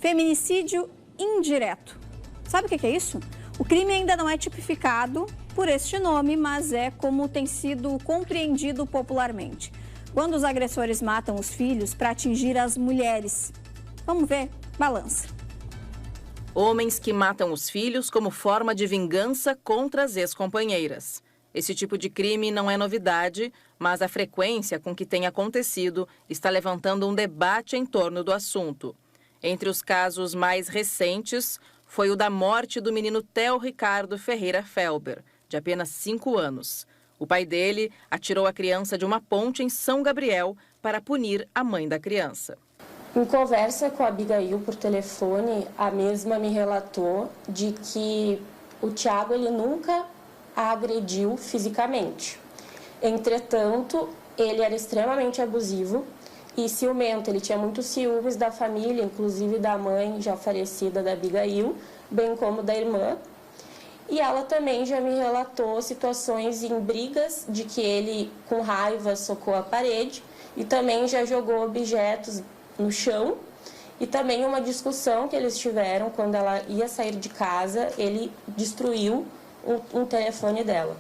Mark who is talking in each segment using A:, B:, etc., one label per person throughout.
A: Feminicídio indireto. Sabe o que é isso? O crime ainda não é tipificado por este nome, mas é como tem sido compreendido popularmente. Quando os agressores matam os filhos para atingir as mulheres. Vamos ver? Balança.
B: Homens que matam os filhos como forma de vingança contra as ex-companheiras. Esse tipo de crime não é novidade, mas a frequência com que tem acontecido está levantando um debate em torno do assunto. Entre os casos mais recentes, foi o da morte do menino Theo Ricardo Ferreira Felber, de apenas 5 anos. O pai dele atirou a criança de uma ponte em São Gabriel para punir a mãe da criança.
C: Em conversa com a Abigail por telefone, a mesma me relatou de que o Thiago ele nunca a agrediu fisicamente. Entretanto, ele era extremamente abusivo e ciumento. Ele tinha muitos ciúmes da família, inclusive da mãe já falecida da Abigail, bem como da irmã. E ela também já me relatou situações em brigas de que ele, com raiva, socou a parede e também já jogou objetos no chão. E também uma discussão que eles tiveram quando ela ia sair de casa, ele destruiu um telefone dela.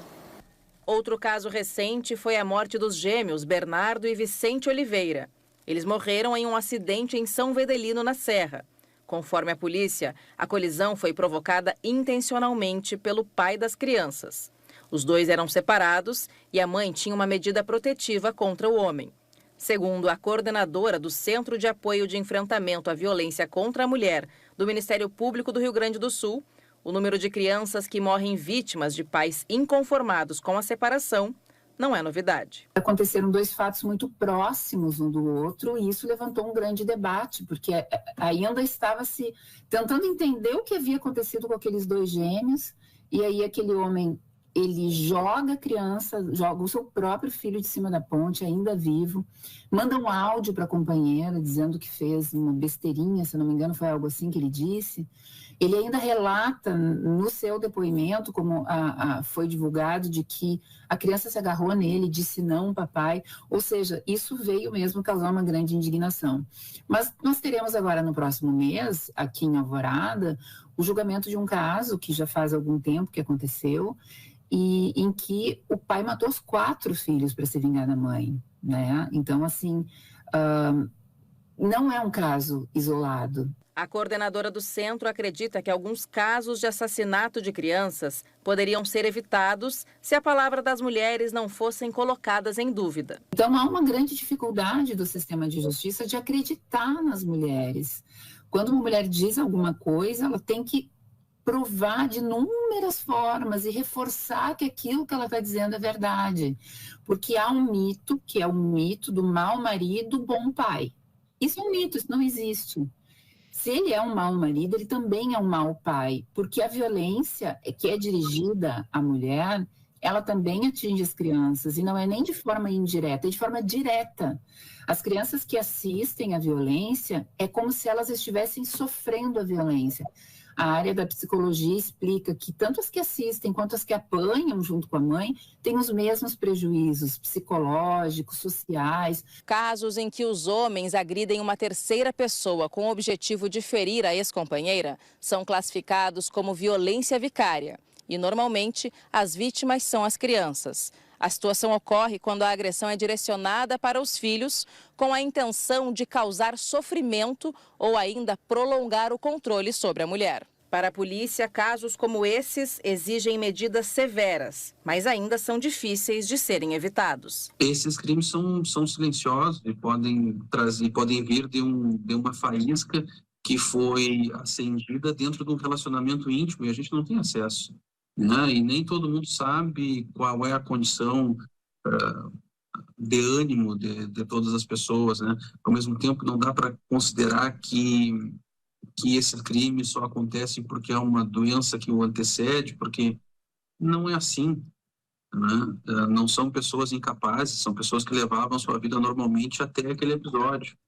B: Outro caso recente foi a morte dos gêmeos Bernardo e Vicente Oliveira. Eles morreram em um acidente em São Vedelino, na Serra. Conforme a polícia, a colisão foi provocada intencionalmente pelo pai das crianças. Os dois eram separados e a mãe tinha uma medida protetiva contra o homem. Segundo a coordenadora do Centro de Apoio de Enfrentamento à Violência contra a Mulher do Ministério Público do Rio Grande do Sul, o número de crianças que morrem vítimas de pais inconformados com a separação não é novidade.
D: Aconteceram 2 fatos muito próximos um do outro e isso levantou um grande debate, porque ainda estava se tentando entender o que havia acontecido com aqueles 2 gêmeos, e aí aquele homem, ele joga a criança, joga o seu próprio filho de cima da ponte, ainda vivo, manda um áudio para a companheira dizendo que fez uma besteirinha, se não me engano foi algo assim que ele disse. Ele ainda relata no seu depoimento, como foi divulgado, de que a criança se agarrou nele e disse não, papai. Ou seja, isso veio mesmo causar uma grande indignação. Mas nós teremos agora no próximo mês, aqui em Alvorada, o julgamento de um caso que já faz algum tempo que aconteceu, e em que o pai matou os 4 filhos para se vingar da mãe, né? Então, assim, não é um caso isolado.
B: A coordenadora do centro acredita que alguns casos de assassinato de crianças poderiam ser evitados se a palavra das mulheres não fossem colocadas em dúvida.
D: Então, há uma grande dificuldade do sistema de justiça de acreditar nas mulheres. Quando uma mulher diz alguma coisa, ela tem que provar de inúmeras formas e reforçar que aquilo que ela está dizendo é verdade. Porque há um mito, que é o mito do mau marido, bom pai. Isso é um mito, isso não existe. Se ele é um mau marido, ele também é um mau pai, porque a violência que é dirigida à mulher, ela também atinge as crianças, e não é nem de forma indireta, é de forma direta. As crianças que assistem à violência, é como se elas estivessem sofrendo a violência. A área da psicologia explica que tanto as que assistem quanto as que apanham junto com a mãe têm os mesmos prejuízos psicológicos, sociais.
B: Casos em que os homens agridem uma terceira pessoa com o objetivo de ferir a ex-companheira são classificados como violência vicária. E, normalmente, as vítimas são as crianças. A situação ocorre quando a agressão é direcionada para os filhos com a intenção de causar sofrimento ou ainda prolongar o controle sobre a mulher. Para a polícia, casos como esses exigem medidas severas, mas ainda são difíceis de serem evitados.
E: Esses crimes são silenciosos e podem vir de uma faísca que foi acendida dentro de um relacionamento íntimo e a gente não tem acesso. Né? E nem todo mundo sabe qual é a condição de ânimo de todas as pessoas, né? Ao mesmo tempo, não dá para considerar que esse crime só acontece porque é uma doença que o antecede, porque não é assim, né? Não são pessoas incapazes, são pessoas que levavam a sua vida normalmente até aquele episódio.